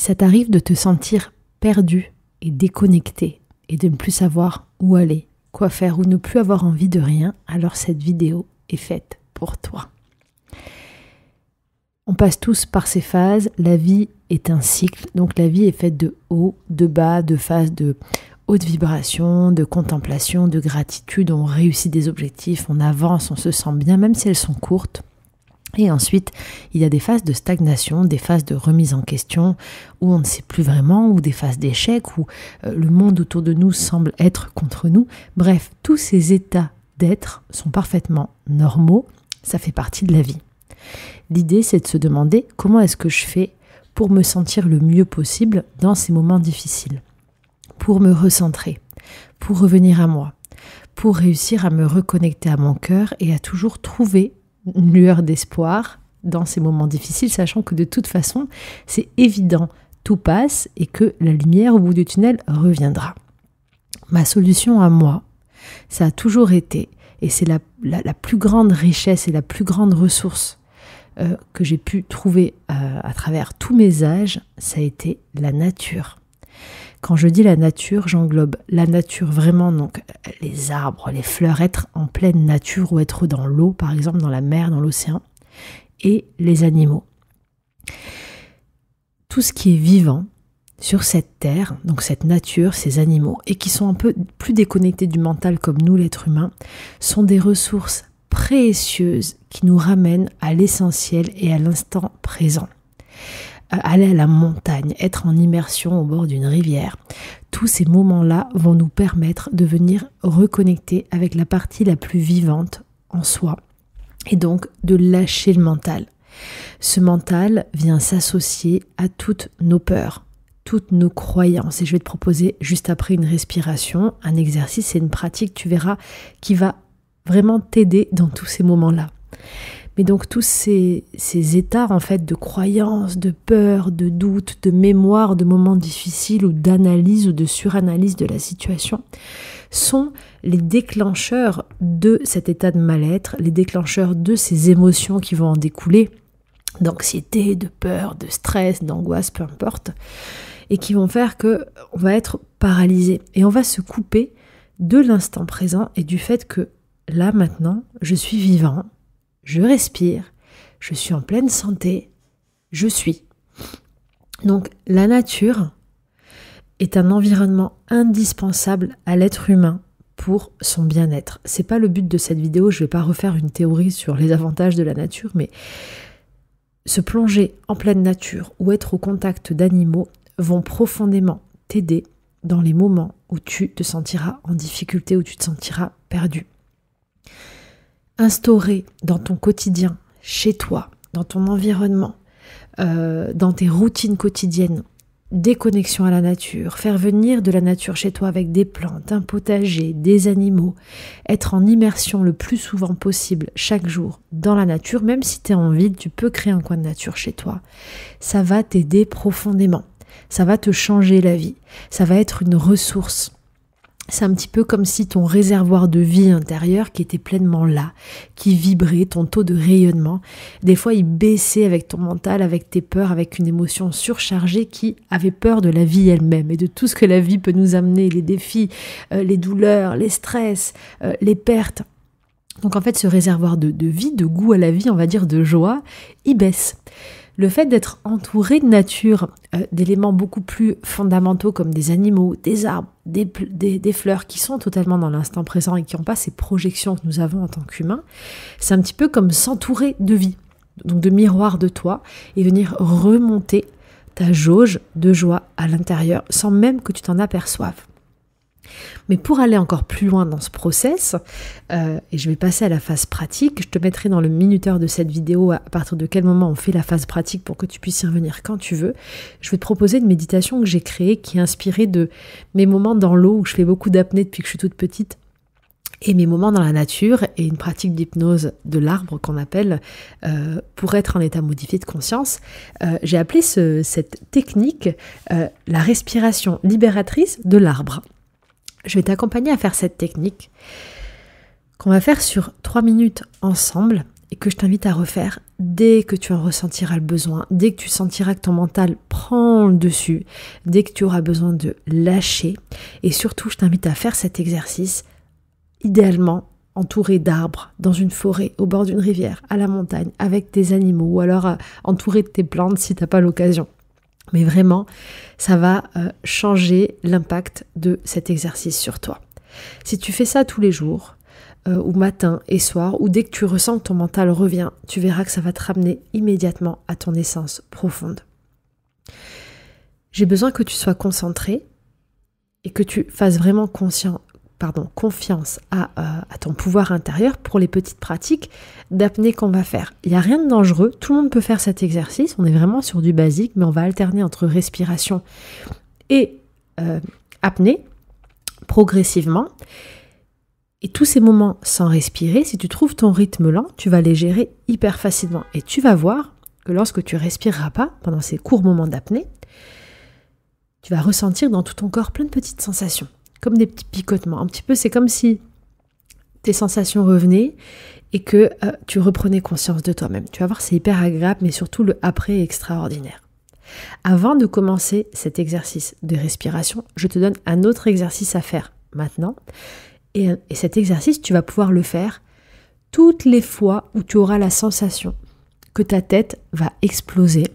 ça t'arrive de te sentir perdu et déconnecté et de ne plus savoir où aller, quoi faire ou ne plus avoir envie de rien, alors cette vidéo est faite pour toi. On passe tous par ces phases, la vie est un cycle, donc la vie est faite de hauts, de bas, de phases de haute vibration, de contemplation, de gratitude, on réussit des objectifs, on avance, on se sent bien, même si elles sont courtes. Et ensuite, il y a des phases de stagnation, des phases de remise en question, où on ne sait plus vraiment, ou des phases d'échec, où le monde autour de nous semble être contre nous. Bref, tous ces états d'être sont parfaitement normaux, ça fait partie de la vie. L'idée, c'est de se demander comment est-ce que je fais pour me sentir le mieux possible dans ces moments difficiles, pour me recentrer, pour revenir à moi, pour réussir à me reconnecter à mon cœur et à toujours trouver une lueur d'espoir dans ces moments difficiles, sachant que de toute façon, c'est évident, tout passe et que la lumière au bout du tunnel reviendra. Ma solution à moi, ça a toujours été, et c'est la plus grande richesse et la plus grande ressource que j'ai pu trouver à travers tous mes âges, ça a été la nature. Quand je dis la nature, j'englobe la nature vraiment, donc les arbres, les fleurs, être en pleine nature ou être dans l'eau, par exemple dans la mer, dans l'océan, et les animaux. Tout ce qui est vivant sur cette terre, donc cette nature, ces animaux, et qui sont un peu plus déconnectés du mental comme nous, l'être humain, sont des ressources précieuses qui nous ramènent à l'essentiel et à l'instant présent. Aller à la montagne, être en immersion au bord d'une rivière, tous ces moments-là vont nous permettre de venir reconnecter avec la partie la plus vivante en soi et donc de lâcher le mental. Ce mental vient s'associer à toutes nos peurs, toutes nos croyances, et je vais te proposer juste après une respiration, un exercice et une pratique, tu verras, qui va vraiment t'aider dans tous ces moments-là. Mais donc tous ces états en fait de croyance, de peur, de doute, de mémoire, de moments difficiles ou d'analyse ou de suranalyse de la situation sont les déclencheurs de cet état de mal-être, les déclencheurs de ces émotions qui vont en découler, d'anxiété, de peur, de stress, d'angoisse, peu importe, et qui vont faire qu'on va être paralysé et on va se couper de l'instant présent et du fait que là maintenant je suis vivant, je respire, je suis en pleine santé, je suis. Donc la nature est un environnement indispensable à l'être humain pour son bien-être. C'est pas le but de cette vidéo, je vais pas refaire une théorie sur les avantages de la nature, mais se plonger en pleine nature ou être au contact d'animaux vont profondément t'aider dans les moments où tu te sentiras en difficulté, où tu te sentiras perdu. Instaurer dans ton quotidien, chez toi, dans ton environnement, dans tes routines quotidiennes, des connexions à la nature, faire venir de la nature chez toi avec des plantes, un potager, des animaux, être en immersion le plus souvent possible chaque jour dans la nature, même si tu es en ville, tu peux créer un coin de nature chez toi. Ça va t'aider profondément, ça va te changer la vie, ça va être une ressource. C'est un petit peu comme si ton réservoir de vie intérieur qui était pleinement là, qui vibrait, ton taux de rayonnement, des fois il baissait avec ton mental, avec tes peurs, avec une émotion surchargée qui avait peur de la vie elle-même et de tout ce que la vie peut nous amener, les défis, les douleurs, les stress, les pertes. Donc en fait ce réservoir de vie, de goût à la vie, on va dire de joie, il baisse. Le fait d'être entouré de nature, d'éléments beaucoup plus fondamentaux comme des animaux, des arbres, des fleurs qui sont totalement dans l'instant présent et qui n'ont pas ces projections que nous avons en tant qu'humains, c'est un petit peu comme s'entourer de vie, donc de miroir de toi et venir remonter ta jauge de joie à l'intérieur sans même que tu t'en aperçoives. Mais pour aller encore plus loin dans ce process, et je vais passer à la phase pratique, je te mettrai dans le minuteur de cette vidéo à partir de quel moment on fait la phase pratique pour que tu puisses y revenir quand tu veux. Je vais te proposer une méditation que j'ai créée qui est inspirée de mes moments dans l'eau où je fais beaucoup d'apnée depuis que je suis toute petite et mes moments dans la nature et une pratique d'hypnose de l'arbre qu'on appelle pour être en état modifié de conscience. J'ai appelé cette technique la respiration libératrice de l'arbre. Je vais t'accompagner à faire cette technique qu'on va faire sur 3 minutes ensemble et que je t'invite à refaire dès que tu en ressentiras le besoin, dès que tu sentiras que ton mental prend le dessus, dès que tu auras besoin de lâcher. Et surtout, je t'invite à faire cet exercice, idéalement entouré d'arbres, dans une forêt, au bord d'une rivière, à la montagne, avec tes animaux, ou alors entouré de tes plantes si tu n'as pas l'occasion. Mais vraiment, ça va changer l'impact de cet exercice sur toi. Si tu fais ça tous les jours, ou matin et soir, ou dès que tu ressens que ton mental revient, tu verras que ça va te ramener immédiatement à ton essence profonde. J'ai besoin que tu sois concentré et que tu fasses vraiment confiance à ton pouvoir intérieur pour les petites pratiques d'apnée qu'on va faire. Il n'y a rien de dangereux, tout le monde peut faire cet exercice, on est vraiment sur du basique, mais on va alterner entre respiration et apnée progressivement. Et tous ces moments sans respirer, si tu trouves ton rythme lent, tu vas les gérer hyper facilement. Et tu vas voir que lorsque tu respireras pas, pendant ces courts moments d'apnée, tu vas ressentir dans tout ton corps plein de petites sensations, comme des petits picotements. Un petit peu, c'est comme si tes sensations revenaient et que tu reprenais conscience de toi-même. Tu vas voir, c'est hyper agréable, mais surtout le après est extraordinaire. Avant de commencer cet exercice de respiration, je te donne un autre exercice à faire maintenant. Et cet exercice, tu vas pouvoir le faire toutes les fois où tu auras la sensation que ta tête va exploser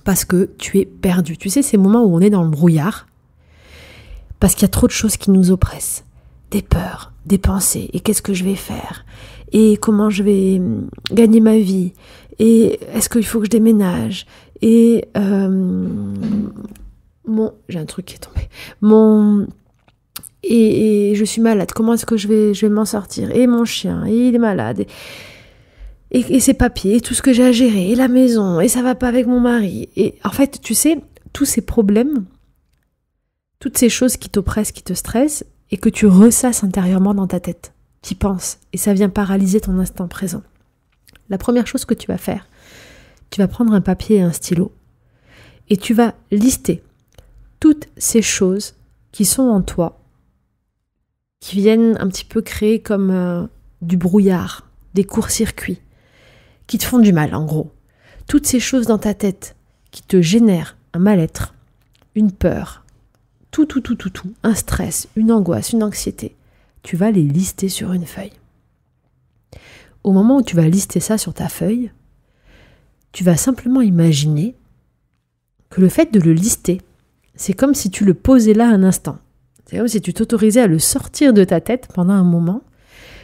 parce que tu es perdu. Tu sais, ces moments où on est dans le brouillard, parce qu'il y a trop de choses qui nous oppressent. Des peurs, des pensées, et qu'est-ce que je vais faire ? Et comment je vais gagner ma vie ? Et est-ce qu'il faut que je déménage ? Et j'ai un truc qui est tombé. Et je suis malade, comment est-ce que je vais m'en sortir ? Et mon chien, et il est malade, et ses papiers, et tout ce que j'ai à gérer, et la maison, et ça va pas avec mon mari. Et en fait, tu sais, tous ces problèmes, toutes ces choses qui t'oppressent, qui te stressent, et que tu ressasses intérieurement dans ta tête, tu y penses, et ça vient paralyser ton instant présent. La première chose que tu vas faire, tu vas prendre un papier et un stylo, et tu vas lister toutes ces choses qui sont en toi, qui viennent un petit peu créer comme du brouillard, des courts-circuits, qui te font du mal en gros. Toutes ces choses dans ta tête qui te génèrent un mal-être, une peur, tout, un stress, une angoisse, une anxiété, tu vas les lister sur une feuille. Au moment où tu vas lister ça sur ta feuille, tu vas simplement imaginer que le fait de le lister, c'est comme si tu le posais là un instant. C'est comme si tu t'autorisais à le sortir de ta tête pendant un moment,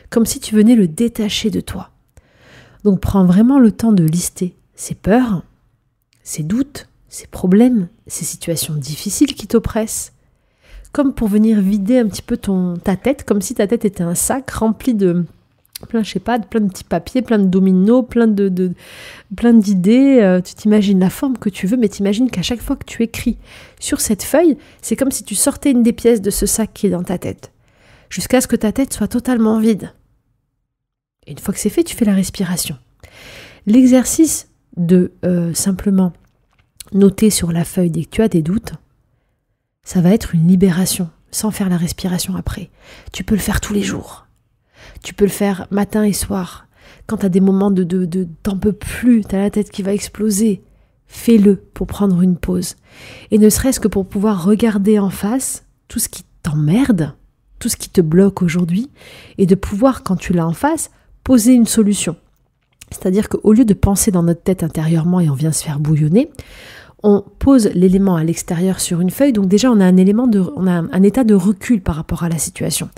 comme si tu venais le détacher de toi. Donc prends vraiment le temps de lister ces peurs, ces doutes, ces problèmes, ces situations difficiles qui t'oppressent, comme pour venir vider un petit peu ta tête, comme si ta tête était un sac rempli de plein de petits papiers, plein de dominos, plein d'idées. Tu t'imagines la forme que tu veux, mais t'imagines qu'à chaque fois que tu écris sur cette feuille, c'est comme si tu sortais une des pièces de ce sac qui est dans ta tête, jusqu'à ce que ta tête soit totalement vide. Et une fois que c'est fait, tu fais la respiration. L'exercice de simplement noter sur la feuille dès que tu as des doutes, ça va être une libération, sans faire la respiration après. Tu peux le faire tous les jours. Tu peux le faire matin et soir. Quand tu as des moments de t'en peux plus, tu as la tête qui va exploser, fais-le pour prendre une pause. Et ne serait-ce que pour pouvoir regarder en face tout ce qui t'emmerde, tout ce qui te bloque aujourd'hui, et de pouvoir, quand tu l'as en face, poser une solution. C'est-à-dire qu'au lieu de penser dans notre tête intérieurement et on vient se faire bouillonner, on pose l'élément à l'extérieur sur une feuille. Donc déjà, on a un état de recul par rapport à la situation.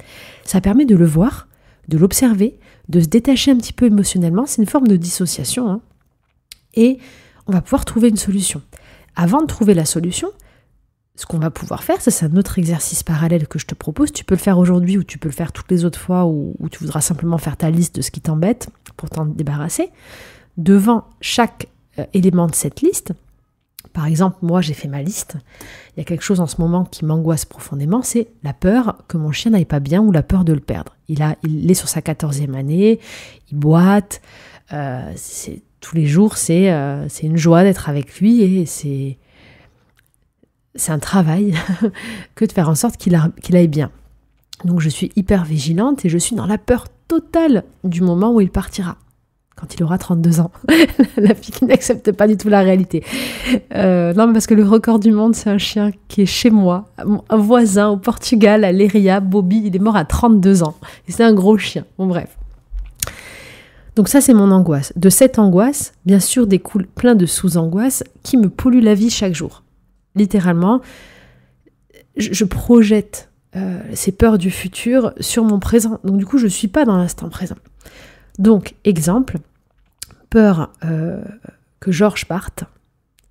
Ça permet de le voir, de l'observer, de se détacher un petit peu émotionnellement. C'est une forme de dissociation, hein. Et on va pouvoir trouver une solution. Avant de trouver la solution, ce qu'on va pouvoir faire, ça c'est un autre exercice parallèle que je te propose. Tu peux le faire aujourd'hui ou tu peux le faire toutes les autres fois où tu voudras simplement faire ta liste de ce qui t'embête pour t'en débarrasser. Devant chaque élément de cette liste, par exemple, moi j'ai fait ma liste, il y a quelque chose en ce moment qui m'angoisse profondément, c'est la peur que mon chien n'aille pas bien ou la peur de le perdre. Il est sur sa 14e année, il boite, tous les jours c'est une joie d'être avec lui et c'est un travail que de faire en sorte qu'il aille bien. Donc je suis hyper vigilante et je suis dans la peur totale du moment où il partira. quand il aura 32 ans. La fille qui n'accepte pas du tout la réalité. Non, mais parce que le record du monde, c'est un chien qui est chez moi, un voisin au Portugal, à Leiria, Bobby, il est mort à 32 ans. Et c'est un gros chien. Bon, bref. Donc ça, c'est mon angoisse. De cette angoisse, bien sûr, découle plein de sous-angoisses qui me polluent la vie chaque jour. Littéralement, je projette ces peurs du futur sur mon présent. Donc du coup, je ne suis pas dans l'instant présent. Donc, exemple, peur que Georges parte.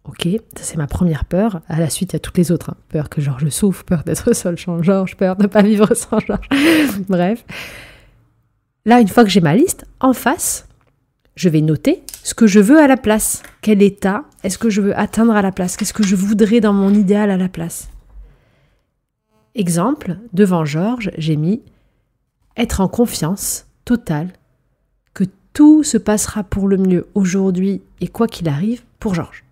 Ok, ça c'est ma première peur. À la suite, il y a toutes les autres. Hein. Peur que Georges souffre, peur d'être seul sans Georges, peur de ne pas vivre sans Georges. Bref. Là, une fois que j'ai ma liste, en face, je vais noter ce que je veux à la place. Quel état est-ce que je veux atteindre à la place? Qu'est-ce que je voudrais dans mon idéal à la place? Exemple, devant Georges, j'ai mis être en confiance totale que tout se passera pour le mieux aujourd'hui et quoi qu'il arrive pour Georges.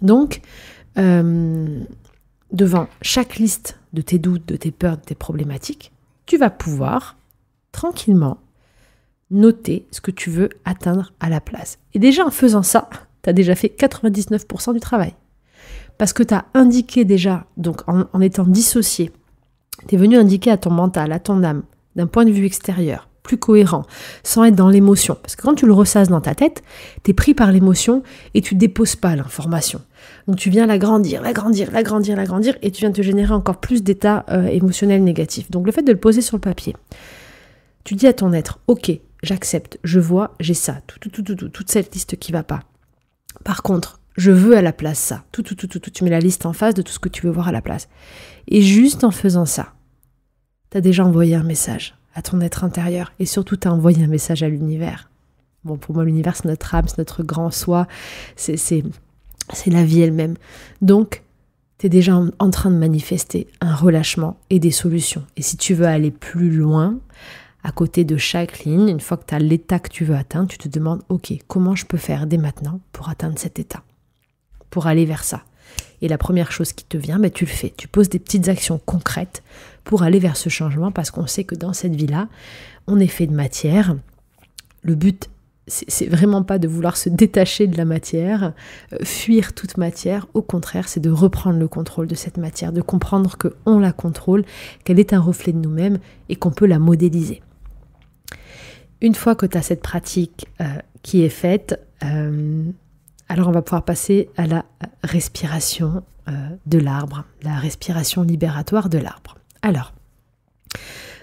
Donc, devant chaque liste de tes doutes, de tes peurs, de tes problématiques, tu vas pouvoir tranquillement noter ce que tu veux atteindre à la place. Et déjà en faisant ça, tu as déjà fait 99% du travail. Parce que tu as indiqué déjà, donc en étant dissocié, tu es venu indiquer à ton mental, à ton âme, d'un point de vue extérieur, plus cohérent, sans être dans l'émotion. Parce que quand tu le ressasses dans ta tête, tu es pris par l'émotion et tu déposes pas l'information. Donc tu viens l'agrandir, et tu viens te générer encore plus d'états émotionnels négatifs. Donc le fait de le poser sur le papier, tu dis à ton être, ok, j'accepte, je vois, j'ai ça, toute cette liste qui va pas. Par contre, je veux à la place ça, tu mets la liste en face de tout ce que tu veux voir à la place. Et juste en faisant ça, tu as déjà envoyé un message à ton être intérieur et surtout tu as envoyé un message à l'univers. Bon, pour moi, l'univers, c'est notre âme, c'est notre grand soi, c'est la vie elle-même. Donc, tu es déjà en train de manifester un relâchement et des solutions. Et si tu veux aller plus loin, à côté de chaque ligne, une fois que tu as l'état que tu veux atteindre, tu te demandes, ok, comment je peux faire dès maintenant pour atteindre cet état, pour aller vers ça. Et la première chose qui te vient, tu le fais. Tu poses des petites actions concrètes pour aller vers ce changement parce qu'on sait que dans cette vie-là, on est fait de matière. Le but, c'est vraiment pas de vouloir se détacher de la matière, fuir toute matière. Au contraire, c'est de reprendre le contrôle de cette matière, de comprendre qu'on la contrôle, qu'elle est un reflet de nous-mêmes et qu'on peut la modéliser. Une fois que tu as cette pratique qui est faite, alors on va pouvoir passer à la respiration de l'arbre, la respiration libératoire de l'arbre. Alors,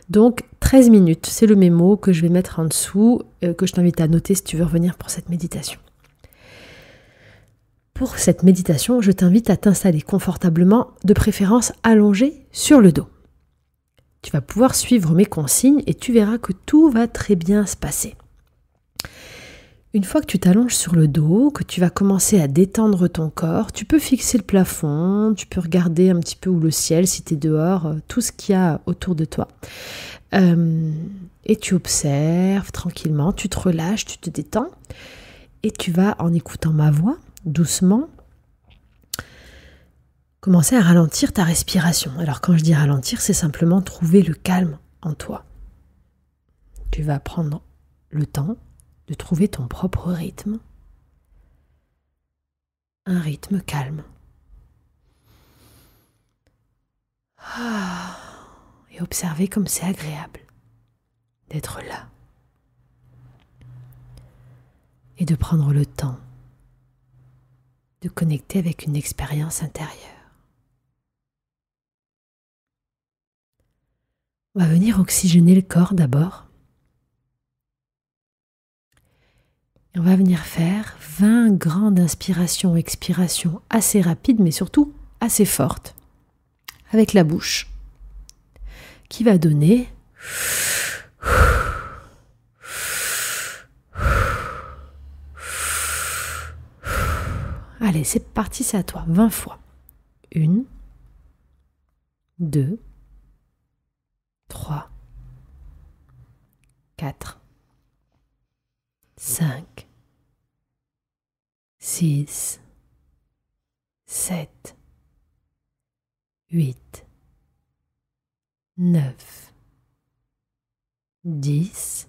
donc 13 minutes, c'est le mémo que je vais mettre en dessous, que je t'invite à noter si tu veux revenir pour cette méditation. Pour cette méditation, je t'invite à t'installer confortablement, de préférence allongé sur le dos. Tu vas pouvoir suivre mes consignes et tu verras que tout va très bien se passer. Une fois que tu t'allonges sur le dos, que tu vas commencer à détendre ton corps, tu peux fixer le plafond, tu peux regarder un petit peu ou le ciel si tu es dehors, tout ce qu'il y a autour de toi. Et tu observes tranquillement, tu te relâches, tu te détends et tu vas, en écoutant ma voix, doucement, commencer à ralentir ta respiration. Alors quand je dis ralentir, c'est simplement trouver le calme en toi. Tu vas prendre le temps de trouver ton propre rythme, un rythme calme. Et observer comme c'est agréable d'être là et de prendre le temps de connecter avec une expérience intérieure. On va venir oxygéner le corps d'abord. Et on va venir faire 20 grandes inspirations, expirations assez rapides, mais surtout assez fortes, avec la bouche, qui va donner allez, c'est parti, c'est à toi, 20 fois. 1, 2, 3, 4, 5, 6, 7, 8, 9, 10,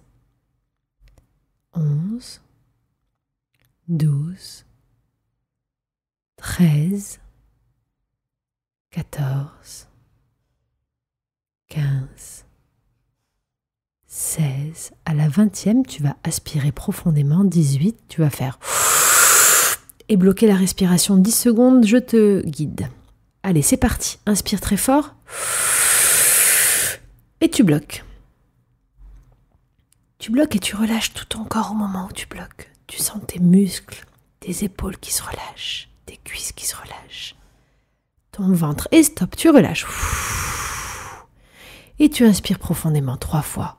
11, 12, 13, 14, 15, 16. À la 20e, tu vas aspirer profondément. 18, tu vas faire et bloquer la respiration 10 secondes. Je te guide. Allez, c'est parti. Inspire très fort et tu bloques. Tu bloques et tu relâches tout ton corps au moment où tu bloques. Tu sens tes muscles, tes épaules qui se relâchent, tes cuisses qui se relâchent, ton ventre. Et stop, tu relâches. Et tu inspires profondément 3 fois.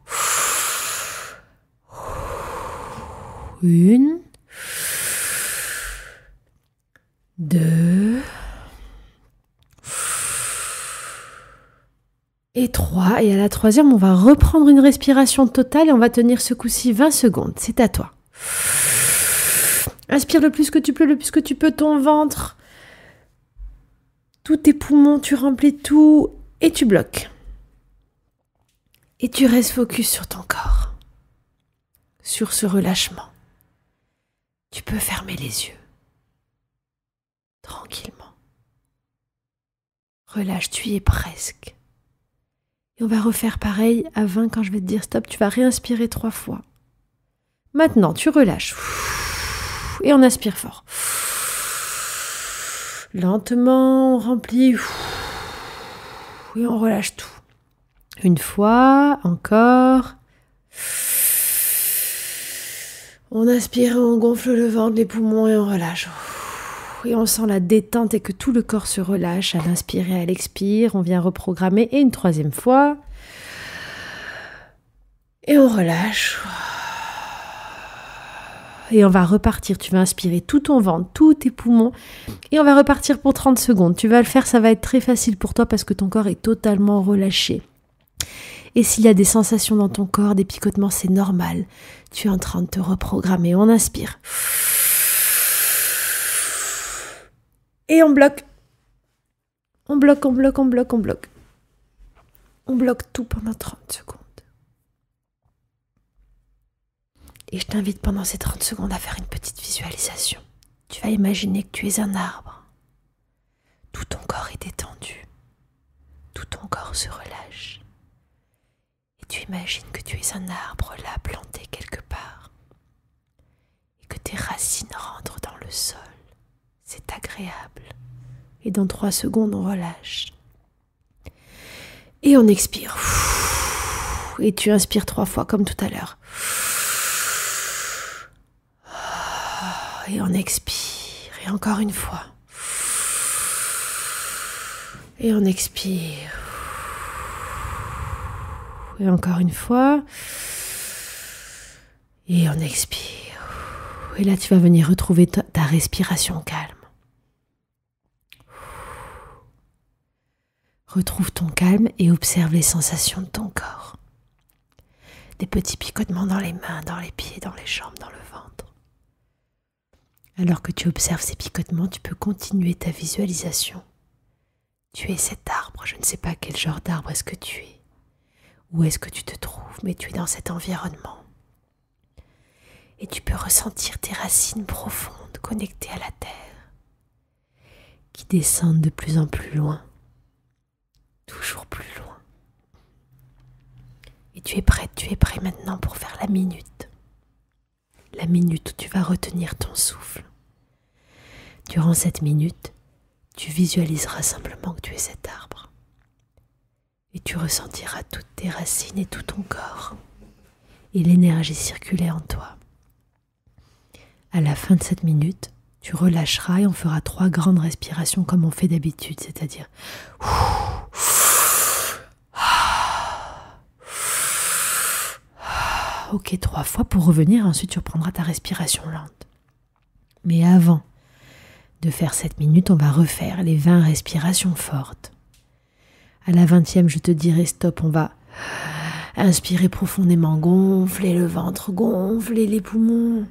1, 2 et 3. Et à la 3e, on va reprendre une respiration totale et on va tenir ce coup-ci 20 secondes. C'est à toi. Inspire le plus que tu peux, ton ventre, tous tes poumons, tu remplis tout et tu bloques. Et tu restes focus sur ton corps, sur ce relâchement. Tu peux fermer les yeux, tranquillement. Relâche, tu y es presque. Et on va refaire pareil à 20 quand je vais te dire stop. Tu vas réinspirer 3 fois. Maintenant, tu relâches. Et on aspire fort. Lentement, on remplit. Et on relâche tout. Une fois, encore. On aspire, on gonfle le ventre, les poumons et on relâche. Et on sent la détente et que tout le corps se relâche à l'inspire et à l'expire. On vient reprogrammer et une 3e fois. Et on relâche. Et on va repartir. Tu vas inspirer tout ton ventre, tous tes poumons. Et on va repartir pour 30 secondes. Tu vas le faire, ça va être très facile pour toi parce que ton corps est totalement relâché. Et s'il y a des sensations dans ton corps, des picotements, c'est normal. Tu es en train de te reprogrammer. On inspire. Et on bloque. On bloque. On bloque tout pendant 30 secondes. Et je t'invite pendant ces 30 secondes à faire une petite visualisation. Tu vas imaginer que tu es un arbre. Tout ton corps est détendu. Tout ton corps se relâche. Et tu imagines que tu es un arbre là planté quelque part. Et que tes racines rentrent dans le sol. C'est agréable. Et dans 3 secondes, on relâche. Et on expire. Et tu inspires 3 fois comme tout à l'heure. Et on expire. Et encore une fois. Et on expire. Et encore une fois. Et on expire. Et là, tu vas venir retrouver ta respiration calme. Retrouve ton calme et observe les sensations de ton corps. Des petits picotements dans les mains, dans les pieds, dans les jambes, dans le ventre. Alors que tu observes ces picotements, tu peux continuer ta visualisation. Tu es cet arbre, je ne sais pas quel genre d'arbre est-ce que tu es. Où est-ce que tu te trouves, mais tu es dans cet environnement. Et tu peux ressentir tes racines profondes connectées à la terre, qui descendent de plus en plus loin, toujours plus loin. Et tu es prêt maintenant pour faire la minute. La minute où tu vas retenir ton souffle. Durant cette minute, tu visualiseras simplement que tu es cet arbre. Et tu ressentiras toutes tes racines et tout ton corps. Et l'énergie circuler en toi. À la fin de cette minute, tu relâcheras et on fera 3 grandes respirations comme on fait d'habitude, c'est-à-dire ok 3 fois pour revenir, ensuite tu reprendras ta respiration lente. Mais avant de faire cette minute, on va refaire les 20 respirations fortes. À la 20e, je te dirai stop, on va inspirer profondément, gonfler le ventre, gonfler les poumons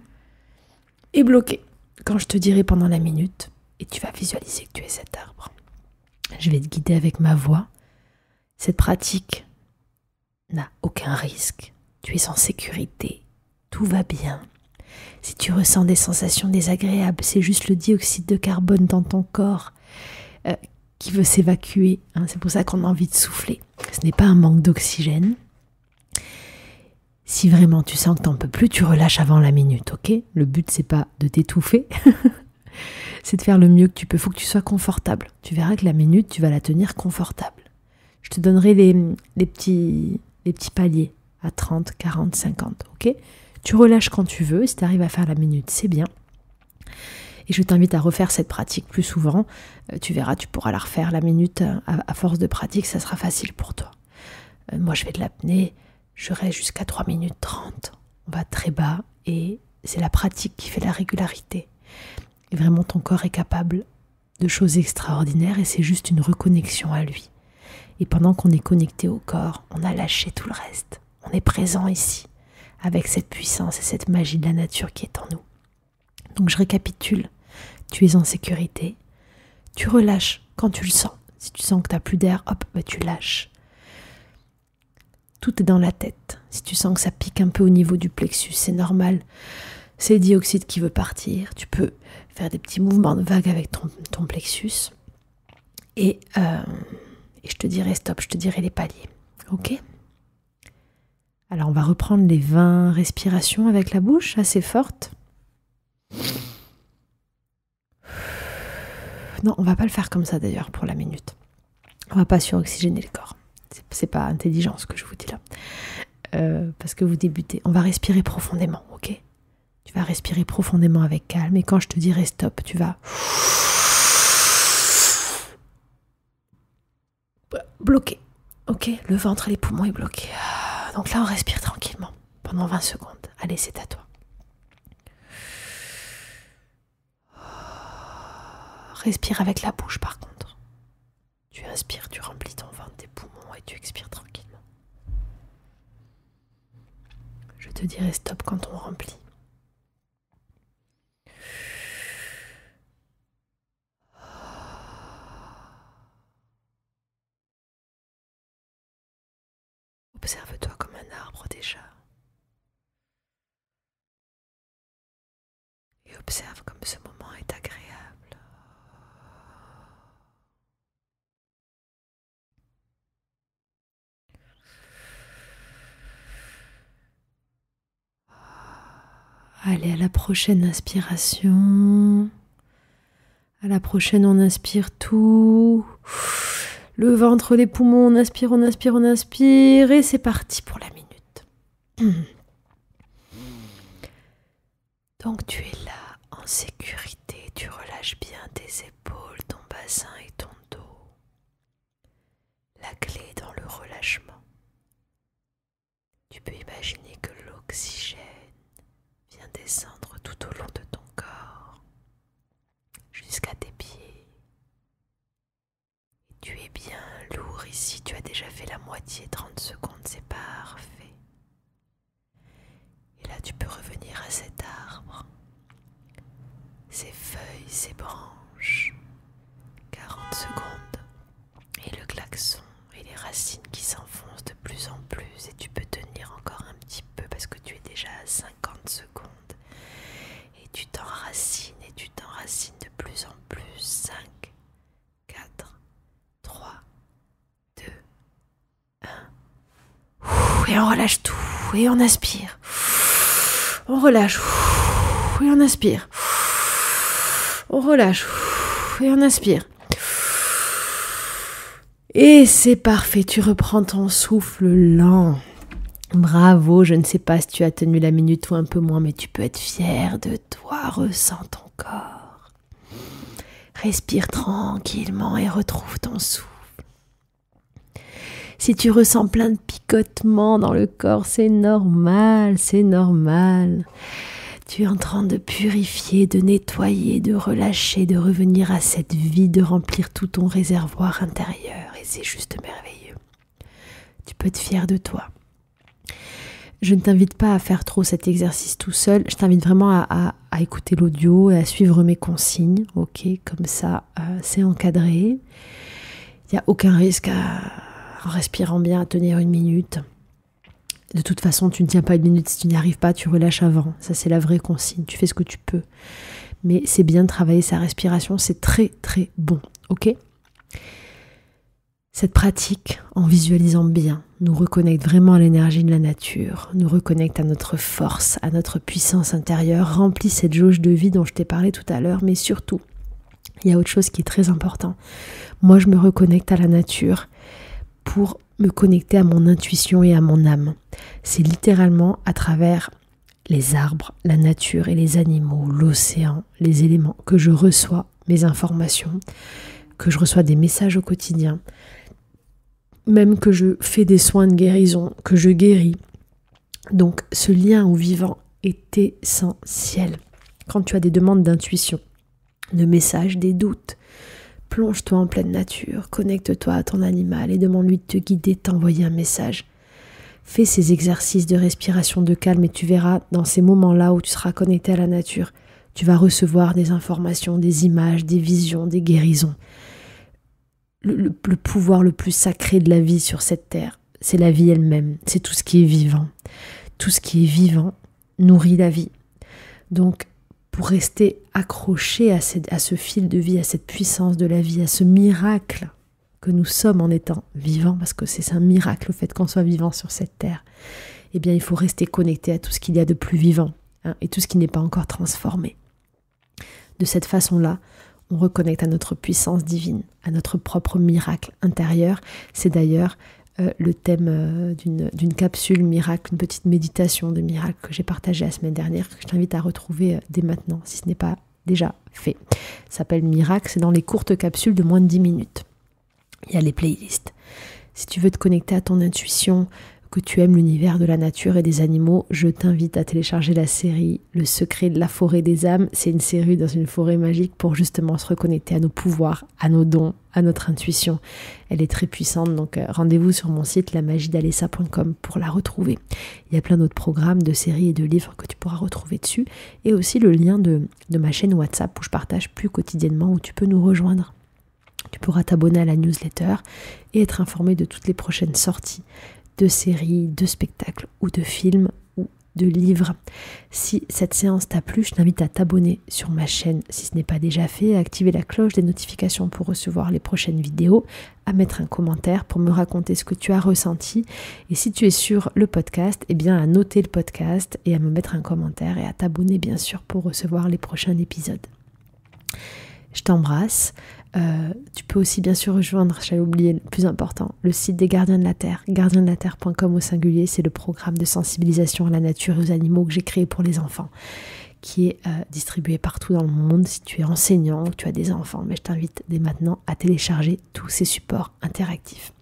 et bloquer. Quand je te dirai pendant la minute, et tu vas visualiser que tu es cet arbre. Je vais te guider avec ma voix. Cette pratique n'a aucun risque. Tu es en sécurité. Tout va bien. Si tu ressens des sensations désagréables, c'est juste le dioxyde de carbone dans ton corps qui veut s'évacuer. Hein. C'est pour ça qu'on a envie de souffler. Ce n'est pas un manque d'oxygène. Si vraiment tu sens que tu n'en peux plus, tu relâches avant la minute, ok? Le but, c'est pas de t'étouffer, c'est de faire le mieux que tu peux. Il faut que tu sois confortable. Tu verras que la minute, tu vas la tenir confortable. Je te donnerai les petits paliers à 30, 40, 50, ok? Tu relâches quand tu veux. Si tu arrives à faire la minute, c'est bien. Et je t'invite à refaire cette pratique plus souvent. Tu verras, tu pourras la refaire la minute. À force de pratique, ça sera facile pour toi. Moi, je fais de l'apnée. Je reste jusqu'à 3 minutes 30. On va très bas et c'est la pratique qui fait la régularité. Et vraiment, ton corps est capable de choses extraordinaires et c'est juste une reconnexion à lui. Et pendant qu'on est connecté au corps, on a lâché tout le reste. On est présent ici, avec cette puissance et cette magie de la nature qui est en nous. Donc je récapitule. Tu es en sécurité. Tu relâches quand tu le sens. Si tu sens que tu n'as plus d'air, hop, tu lâches. Tout est dans la tête. Si tu sens que ça pique un peu au niveau du plexus, c'est normal. C'est le dioxyde qui veut partir. Tu peux faire des petits mouvements de vague avec ton plexus. Et je te dirai stop, je te dirai les paliers. Ok? Alors on va reprendre les 20 respirations avec la bouche assez fortes. Non, on va pas le faire comme ça d'ailleurs pour la minute. On va pas suroxygéner le corps. C'est pas intelligent ce que je vous dis là. Parce que vous débutez. On va respirer profondément, ok? Tu vas respirer profondément avec calme. Et quand je te dirai stop, tu vas bloquer. Ok? Le ventre et les poumons est bloqué. Donc là, on respire tranquillement pendant 20 secondes. Allez, c'est à toi. Respire avec la bouche par contre. Tu inspires, tu remplis ton ventre, tes poumons et tu expires tranquillement. Je te dirai stop quand on remplit. Observe-toi comme un arbre déjà. Et observe comme ce moment est agréable. Allez, à la prochaine inspiration. À la prochaine, on inspire tout. Le ventre, les poumons, on inspire, on inspire, on inspire. Et c'est parti pour la minute. Donc tu es là, en sécurité. Tu relâches bien tes épaules, ton bassin et ton dos. La clé est dans le relâchement. Tu peux imaginer que l'oxygène vient descendre tout au long de ton corps, jusqu'à tes pieds. Et tu es bien lourd ici, tu as déjà fait la moitié, 30 secondes, c'est parfait. Et là tu peux revenir à cet arbre, ses feuilles, ses branches, 40 secondes, et le klaxon et les racines qui s'enfoncent de plus en plus, et tu peux tenir encore un petit peu parce que tu es déjà à 50 secondes. Et tu t'enracines de plus en plus. 5, 4, 3, 2, 1. Et on relâche tout. Et on aspire. On relâche. Et on aspire. On relâche. Et on aspire. Et c'est parfait. Tu reprends ton souffle lent. Bravo, je ne sais pas si tu as tenu la minute ou un peu moins, mais tu peux être fier de toi, ressens ton corps. Respire tranquillement et retrouve ton souffle. Si tu ressens plein de picotements dans le corps, c'est normal, c'est normal. Tu es en train de purifier, de nettoyer, de relâcher, de revenir à cette vie, de remplir tout ton réservoir intérieur. Et c'est juste merveilleux. Tu peux être fier de toi. Je ne t'invite pas à faire trop cet exercice tout seul. Je t'invite vraiment à écouter l'audio et à suivre mes consignes. Ok, comme ça, c'est encadré. Il n'y a aucun risque en respirant bien à tenir 1 minute. De toute façon, tu ne tiens pas 1 minute. Si tu n'y arrives pas, tu relâches avant. Ça, c'est la vraie consigne. Tu fais ce que tu peux. Mais c'est bien de travailler sa respiration. C'est très, très bon. Ok ? Cette pratique, en visualisant bien, nous reconnecte vraiment à l'énergie de la nature, nous reconnecte à notre force, à notre puissance intérieure, remplit cette jauge de vie dont je t'ai parlé tout à l'heure, mais surtout, il y a autre chose qui est très important. Moi, je me reconnecte à la nature pour me connecter à mon intuition et à mon âme. C'est littéralement à travers les arbres, la nature et les animaux, l'océan, les éléments que je reçois mes informations, que je reçois des messages au quotidien, même que je fais des soins de guérison, que je guéris. Donc ce lien au vivant est essentiel. Quand tu as des demandes d'intuition, de messages, des doutes, plonge-toi en pleine nature, connecte-toi à ton animal et demande-lui de te guider, de t'envoyer un message. Fais ces exercices de respiration, de calme et tu verras dans ces moments-là où tu seras connecté à la nature, tu vas recevoir des informations, des images, des visions, des guérisons. Le pouvoir le plus sacré de la vie sur cette terre, c'est la vie elle-même, c'est tout ce qui est vivant. Tout ce qui est vivant nourrit la vie. Donc, pour rester accroché à ce fil de vie, à cette puissance de la vie, à ce miracle que nous sommes en étant vivants, parce que c'est un miracle le fait qu'on soit vivant sur cette terre, eh bien il faut rester connecté à tout ce qu'il y a de plus vivant, et tout ce qui n'est pas encore transformé. De cette façon-là, on reconnecte à notre puissance divine, à notre propre miracle intérieur. C'est d'ailleurs le thème d'une capsule miracle, une petite méditation de miracle que j'ai partagée la semaine dernière, que je t'invite à retrouver dès maintenant, si ce n'est pas déjà fait. Ça s'appelle Miracle, c'est dans les courtes capsules de moins de 10 minutes. Il y a les playlists. Si tu veux te connecter à ton intuition, que tu aimes l'univers de la nature et des animaux, je t'invite à télécharger la série Le secret de la forêt des âmes. C'est une série dans une forêt magique pour justement se reconnecter à nos pouvoirs, à nos dons, à notre intuition. Elle est très puissante, donc rendez-vous sur mon site lamagiedalessa.com pour la retrouver. Il y a plein d'autres programmes, de séries et de livres que tu pourras retrouver dessus, et aussi le lien de ma chaîne WhatsApp où je partage plus quotidiennement, où tu peux nous rejoindre. Tu pourras t'abonner à la newsletter et être informé de toutes les prochaines sorties de séries, de spectacles ou de films ou de livres. Si cette séance t'a plu, je t'invite à t'abonner sur ma chaîne si ce n'est pas déjà fait, à activer la cloche des notifications pour recevoir les prochaines vidéos, à mettre un commentaire pour me raconter ce que tu as ressenti. Et si tu es sur le podcast, eh bien à noter le podcast et à me mettre un commentaire et à t'abonner bien sûr pour recevoir les prochains épisodes. Je t'embrasse. Tu peux aussi bien sûr rejoindre, j'avais oublié le plus important, le site des Gardiens de la Terre, gardiensdelaterre.com au singulier. C'est le programme de sensibilisation à la nature et aux animaux que j'ai créé pour les enfants, qui est distribué partout dans le monde. Si tu es enseignant ou tu as des enfants, mais je t'invite dès maintenant à télécharger tous ces supports interactifs.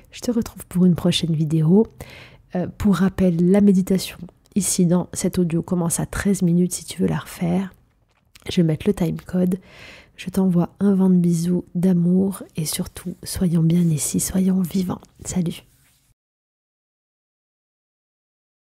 Je te retrouve pour une prochaine vidéo. Pour rappel, la méditation ici dans cet audio commence à 13 minutes si tu veux la refaire. Je vais mettre le timecode. Je t'envoie un vent de bisous, d'amour et surtout, soyons bien ici, soyons vivants. Salut!